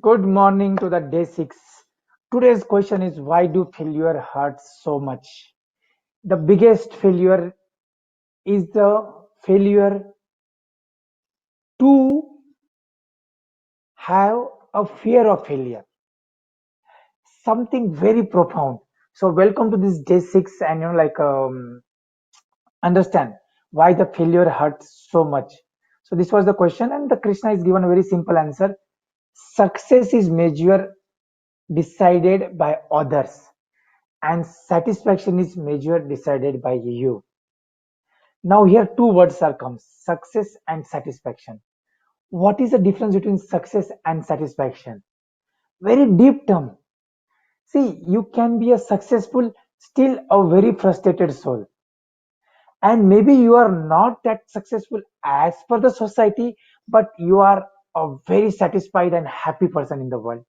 Good morning to the day 6. Today's question is, why do failure hurt so much? The biggest failure is the failure to have a fear of failure. Something very profound. So welcome to this day 6, and understand why the failure hurts so much. So this was the question, and the Krishna is given a very simple answer. Success is measured decided by others, and satisfaction is measured decided by you. Now here two words are comes, success and satisfaction. What is the difference between success and satisfaction? Very deep term. See, you can be a successful, still a very frustrated soul. And maybe you are not that successful as per the society, but you are a very satisfied and happy person in the world.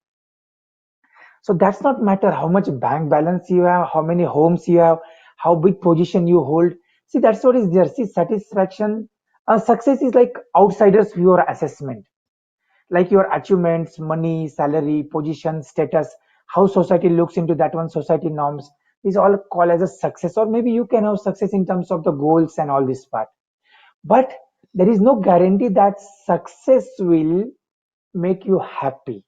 So that's not matter how much bank balance you have, how many homes you have, how big position you hold. See, that's what is there. See, satisfaction, success is like outsiders view or assessment, like your achievements, money, salary, position, status, how society looks into that one, society norms. These all call as a success, or maybe you can have success in terms of the goals and all this part. But there is no guarantee that success will make you happy.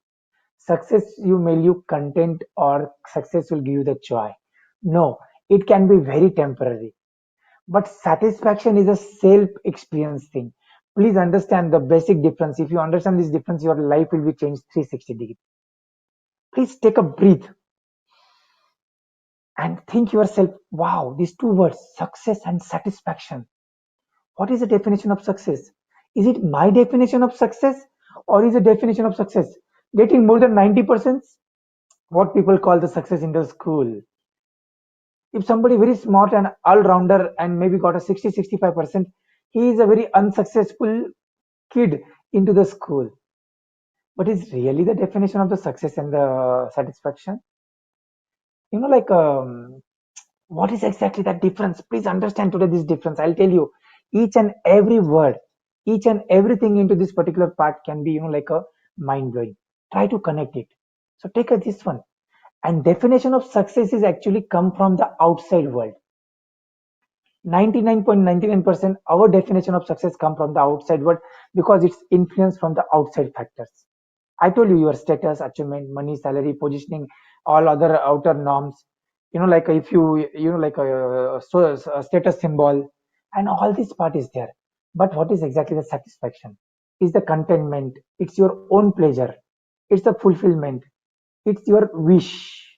Success you may you content, or success will give you the joy. No, it can be very temporary. But satisfaction is a self experience thing. Please understand the basic difference. If you understand this difference, your life will be changed 360 degrees. Please take a breath and think yourself, wow, these two words, success and satisfaction. What is the definition of success? Is it my definition of success, or is the definition of success getting more than 90%? What people call the success in the school. If somebody very smart and all-rounder and maybe got a 60-65%, he is a very unsuccessful kid into the school. But is really the definition of the success and the satisfaction? You know, what is exactly that difference? Please understand today this difference. I'll tell you, each and every word, each and everything into this particular part can be, like a mind blowing. Try to connect it. So take this one. And definition of success is actually come from the outside world. 99.99% our definition of success come from the outside world, because it's influenced from the outside factors. I told you, your status, achievement, money, salary, positioning, all other outer norms. Like if like a status symbol, and all this part is there. But what is exactly the satisfaction? Is the contentment. It's your own pleasure. It's the fulfillment. It's your wish.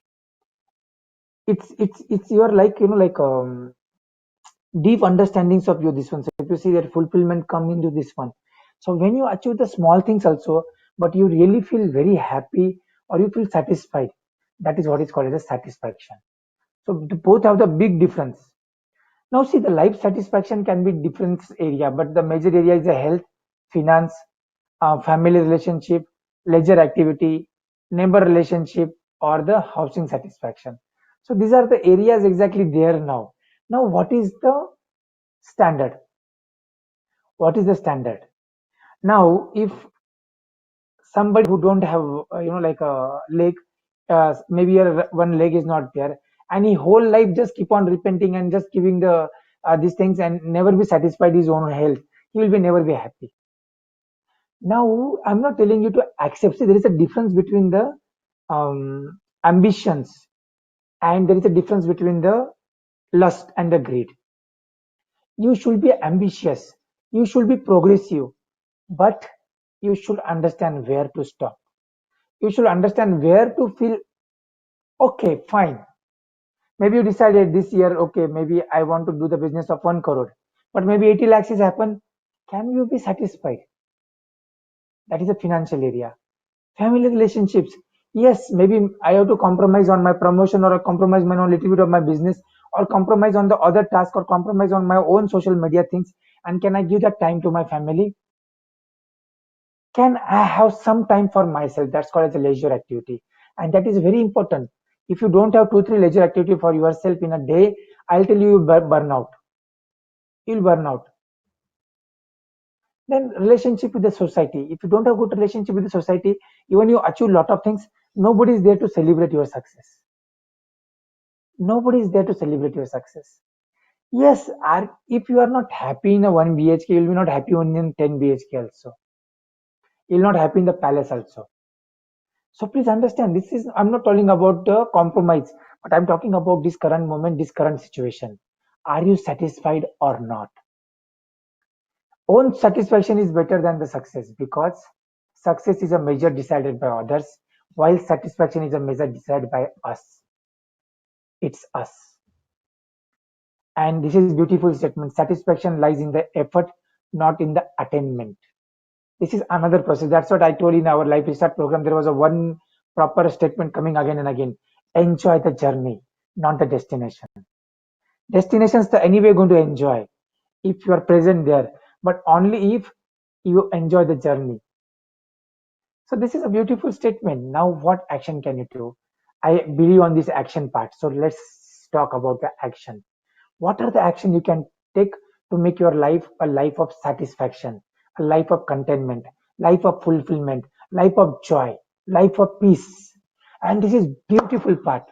It's your deep understandings of you, this one. So if you see that fulfillment come into this one, so when you achieve the small things also, but you really feel very happy, or you feel satisfied, that is what is called as a satisfaction. So both have the big difference. Now see, the life satisfaction can be different area, but the major area is the health, finance, family relationship, leisure activity, neighbor relationship, or the housing satisfaction. So these are the areas exactly there. Now what is the standard? What is the standard? Now if somebody who don't have like a leg, maybe your one leg is not there, and he whole life just keep on repenting and just giving the these things and never be satisfied his own health, he will be never be happy. Now I'm not telling you to accept. See, there is a difference between the ambitions, and there is a difference between the lust and the greed. You should be ambitious, you should be progressive, but you should understand where to stop. You should understand where to feel okay, fine. Maybe you decided this year, okay, maybe I want to do the business of 1 crore, but maybe 80 lakhs is happen. Can you be satisfied? That is a financial area. Family relationships. Yes, maybe I have to compromise on my promotion, or compromise on a little bit of my business, or compromise on the other task, or compromise on my own social media things. And can I give that time to my family? Can I have some time for myself? That's called as a leisure activity, and that is very important. If you don't have 2 3 leisure activity for yourself in a day, I'll tell you, you burn out. You'll burn out. Then relationship with the society. If you don't have good relationship with the society, even you achieve lot of things, nobody is there to celebrate your success. Nobody is there to celebrate your success. Yes, if you are not happy in a 1 BHK, you will be not happy only in 10 BHK also. You will not happy in the palace also. So please understand, this is, I'm not talking about the compromise, but I'm talking about this current moment, this current situation. Are you satisfied or not? Own satisfaction is better than the success, because success is a measure decided by others, while satisfaction is a measure decided by us. It's us. And this is beautiful statement. Satisfaction lies in the effort, not in the attainment. This is another process. That's what I told in our life restart program. There was a one proper statement coming again and again. Enjoy the journey, not the destination. Destinations the anyway going to enjoy if you are present there, but only if you enjoy the journey. So this is a beautiful statement. Now what action can you do? I believe on this action part. So let's talk about the action. What are the action you can take to make your life a life of satisfaction, a life of contentment, life of fulfillment, life of joy, life of peace? And this is beautiful part.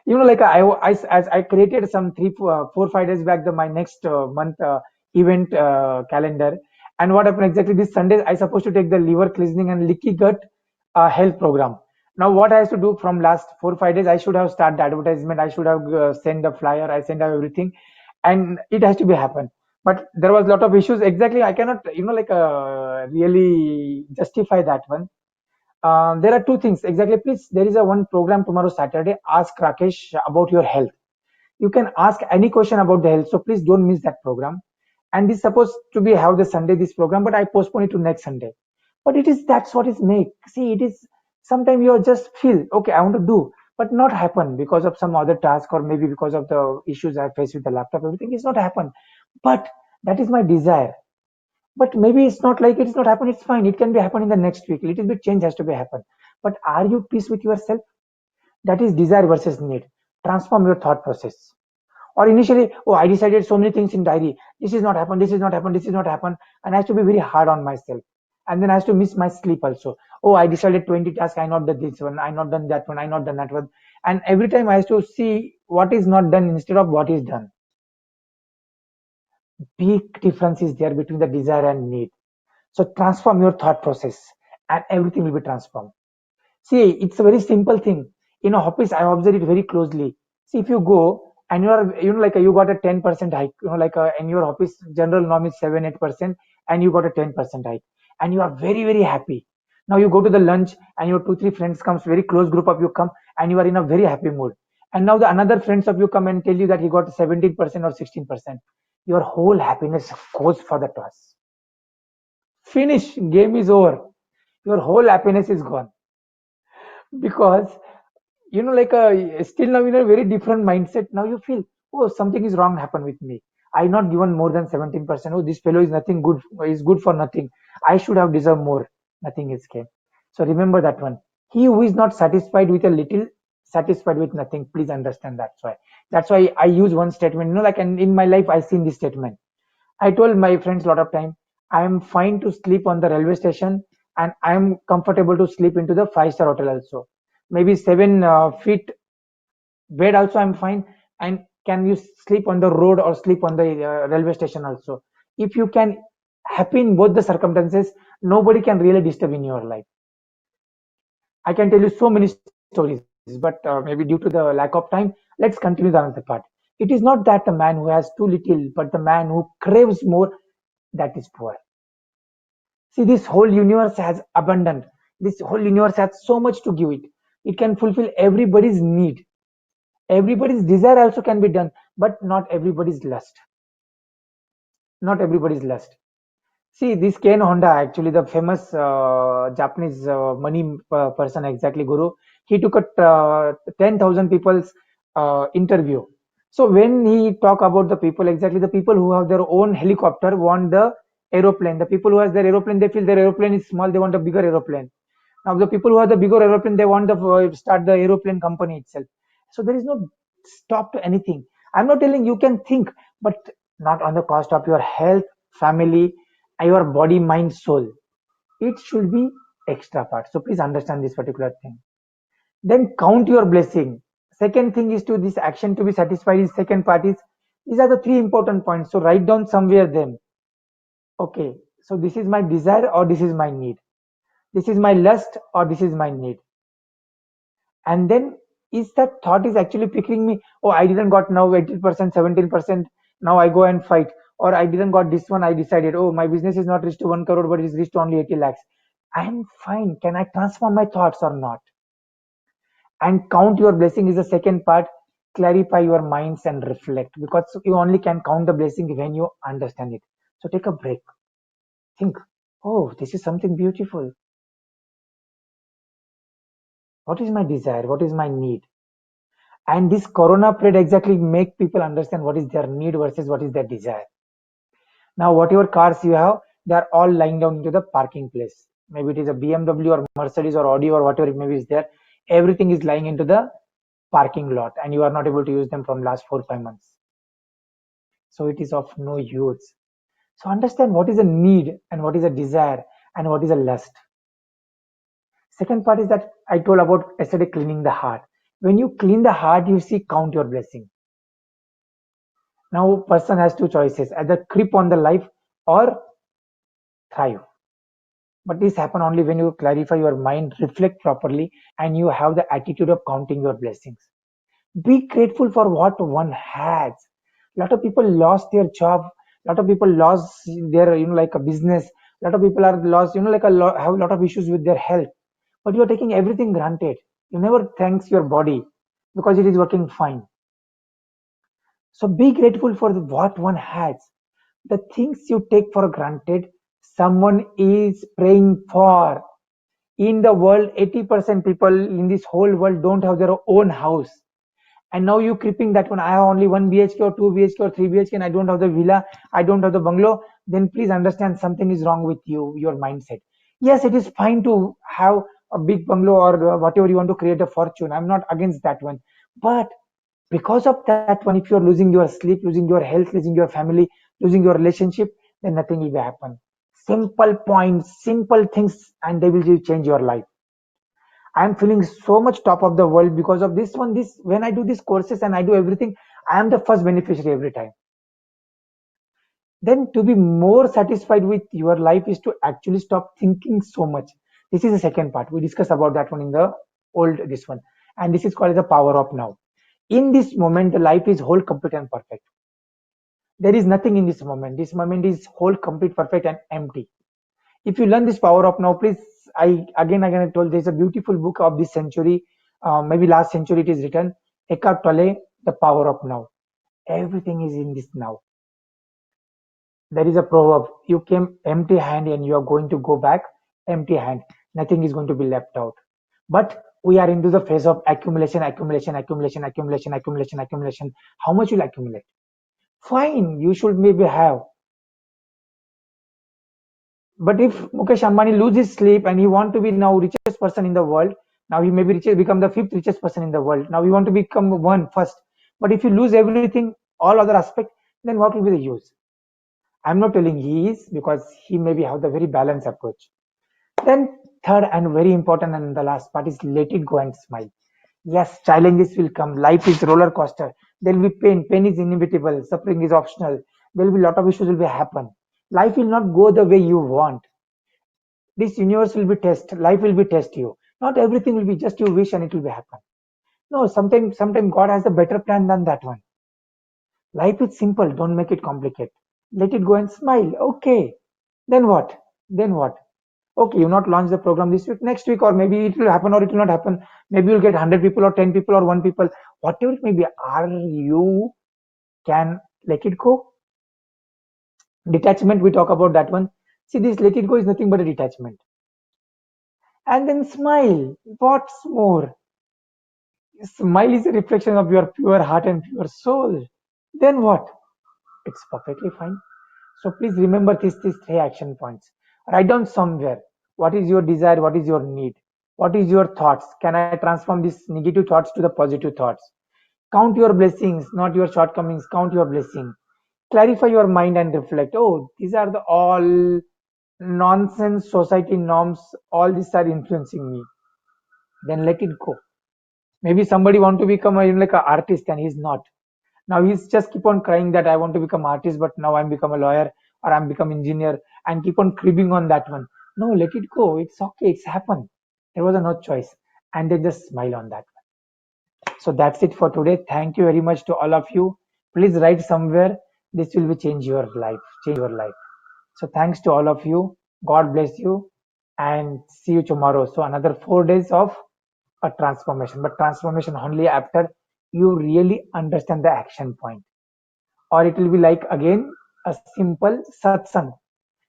Like as I created some 4 5 days back my next month event calendar. And what happened exactly, this Sunday I supposed to take the liver cleansing and leaky gut health program. Now what I have to do, from last 4 5 days I should have started the advertisement, I should have sent the flyer, I sent out everything, and it has to be happen. But there was a lot of issues, exactly I cannot really justify that one. There are two things exactly. Please, there is a one program tomorrow Saturday. Ask Rakesh about your health. You can ask any question about the health. So please don't miss that program. And this is supposed to be how the Sunday this program, but I postpone it to next Sunday. But it is, that's what is make. See, it is sometimes you just feel okay, I want to do, but not happen because of some other task, or maybe because of the issues I face with the laptop. Everything is not happen. But that is my desire. But maybe it's not like it's not happen, it's fine, it can be happen in the next week, little bit change has to be happen. But are you peace with yourself? That is desire versus need. Transform your thought process. Or initially, oh, I decided so many things in diary, this is not happen, this is not happen, this is not happen, and I have to be very hard on myself. And then I have to miss my sleep also. Oh, I decided 20 tasks, I not done this one, I not done that one, I not done that one. And every time I have to see what is not done instead of what is done. Big difference is there between the desire and need. So transform your thought process and everything will be transformed. See, it's a very simple thing. In a office, I observe it very closely. See, if you go and you are, you got a 10% hike, in your office, general norm is 7, 8%, and you got a 10% hike, and you are very, very happy. Now you go to the lunch and your 2, 3 friends comes, very close group of you come, and you are in a very happy mood. And now the another friends of you come and tell you that he got 17% or 16%. Your whole happiness goes for the toss. Finish, game is over. Your whole happiness is gone, because still now in a very different mindset. Now you feel, oh, something is wrong happened with me. I not given more than 17%. Oh, this fellow is nothing good, is good for nothing. I should have deserved more. Nothing is came. So remember that one. He who is not satisfied with a little, satisfied with nothing. Please understand. That's why I use one statement, and in my life I seen this statement. I told my friends a lot of time, I am fine to sleep on the railway station, and I am comfortable to sleep into the 5-star hotel also. Maybe 7 feet bed also I'm fine. And can you sleep on the road or sleep on the railway station also? If you can happy in both the circumstances, nobody can really disturb in your life. I can tell you so many stories, but maybe due to the lack of time, let's continue the another part. It is not that the man who has too little, but the man who craves more, that is poor. See, this whole universe has abundant. This whole universe has so much to give it. It can fulfill everybody's need. Everybody's desire also can be done, but not everybody's lust. Not everybody's lust. See, this Ken Honda, actually the famous Japanese money person, exactly Guru. He took a 10,000 people's interview. So when he talk about the people, exactly the people who have their own helicopter want the aeroplane. The people who has their aeroplane, they feel their aeroplane is small. They want a bigger aeroplane. Now the people who have the bigger aeroplane, they want the start the aeroplane company itself. So there is no stop to anything. I'm not telling you can think, but not on the cost of your health, family, your body, mind, soul. It should be extra part. So please understand this particular thing. Then count your blessing. Second thing is to this action to be satisfied is second part is these are the three important points. So write down somewhere them. Okay. So this is my desire or this is my need. This is my lust or this is my need. And then is that thought is actually picking me, oh, I didn't got now 80%, 17%. Now I go and fight. Or I didn't got this one. I decided, oh, my business is not reached to 1 crore, but it's reached to only 80 lakhs. I'm fine. Can I transform my thoughts or not? And count your blessing is the second part. Clarify your minds and reflect because you only can count the blessing when you understand it. So take a break. Think, oh, this is something beautiful. What is my desire? What is my need? And this corona period exactly make people understand what is their need versus what is their desire. Now, whatever cars you have, they are all lying down into the parking place. Maybe it is a BMW or Mercedes or Audi or whatever it maybe is there. Everything is lying into the parking lot and you are not able to use them from last 4 5 months. So it is of no use. So understand what is a need and what is a desire and what is a lust. Second part is that I told about yesterday cleaning the heart. When you clean the heart, you see count your blessing. Now person has two choices, either creep on the life or thrive. But this happen only when you clarify your mind, reflect properly, and you have the attitude of counting your blessings. Be grateful for what one has. A lot of people lost their job. A lot of people lost their, like a business. A lot of people are lost, like have a lot of issues with their health. But you are taking everything granted. You never thanks your body because it is working fine. So be grateful for what one has. The things you take for granted, someone is praying for. In the world, 80% people in this whole world don't have their own house. And now you creeping that one, I have only 1 BHK or 2 BHK or 3 BHK and I don't have the villa, I don't have the bungalow, then please understand something is wrong with you, your mindset. Yes, it is fine to have a big bungalow or whatever you want to create a fortune. I'm not against that one. But because of that one, if you're losing your sleep, losing your health, losing your family, losing your relationship, then nothing will happen. Simple points, simple things, and they will change your life. I'm feeling so much top of the world because of this one. This when I do these courses and I do everything, I am the first beneficiary every time. Then to be more satisfied with your life is to actually stop thinking so much. This is the second part. We discussed about that one in the old this one. And this is called the power of now. In this moment, the life is whole, complete, and perfect. There is nothing in this moment. This moment is whole, complete, perfect, and empty. If you learn this power of now, please, I again I told there's a beautiful book of this century, maybe last century it is written, Eckhart Tolle, The Power of Now. Everything is in this now. There is a proverb, you came empty hand and you are going to go back empty hand. Nothing is going to be left out. But we are into the phase of accumulation, accumulation, accumulation, accumulation, accumulation, accumulation. How much will accumulate? Fine, you should maybe have. But if Mukesh Ambani loses sleep and he want to be now richest person in the world, now he maybe become the fifth richest person in the world. Now he want to become one first. But if you lose everything, all other aspect, then what will be the use? I'm not telling he is because he maybe have the very balanced approach. Then third and very important and the last part is let it go and smile. Yes, challenges will come. Life is roller coaster. There will be pain. Pain is inevitable. Suffering is optional. There will be a lot of issues will be happen. Life will not go the way you want. This universe will be test. Life will be test you. Not everything will be just you wish and it will be happen. No, sometimes God has a better plan than that one. Life is simple. Don't make it complicated. Let it go and smile. Okay. Then what? Then what? Okay, you not launch the program this week, next week, or maybe it will happen or it will not happen. Maybe you'll get 100 people or 10 people or 1 people. Whatever it may be, are you can let it go? Detachment, we talk about that one. See, this let it go is nothing but a detachment. And then smile. What's more? Smile is a reflection of your pure heart and pure soul. Then what? It's perfectly fine. So please remember these three action points. Write down somewhere. What is your desire? What is your need? What is your thoughts? Can I transform these negative thoughts to the positive thoughts? Count your blessings, not your shortcomings. Count your blessing. Clarify your mind and reflect. Oh, these are the all nonsense society norms, all these are influencing me, then let it go. Maybe somebody want to become a, like an artist and he's not. Now he's just keep on crying that I want to become artist, but now I'm become a lawyer or I'm become engineer and keep on cribbing on that one. No, let it go. It's okay. It's happened. There was a no choice. And then just smile on that. So that's it for today. Thank you very much to all of you. Please write somewhere. This will be change your life. Change your life. So thanks to all of you. God bless you and see you tomorrow. So another 4 days of a transformation, but transformation only after you really understand the action point. Or it will be like again a simple satsang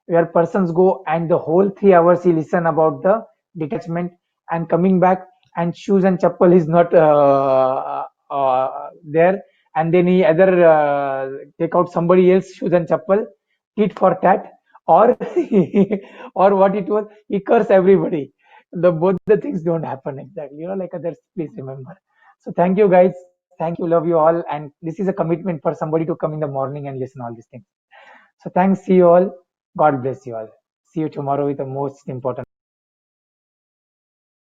where persons go and the whole 3 hours he listen about the detachment and coming back and shoes and chappal is not there, and then he either take out somebody else shoes and chappal tit for tat, or or what it was, he curse everybody. The both the things don't happen exactly, like others. Please remember. So thank you guys, thank you, love you all, and this is a commitment for somebody to come in the morning and listen all these things. So thanks, see you all. God bless you all. See you tomorrow with the most important.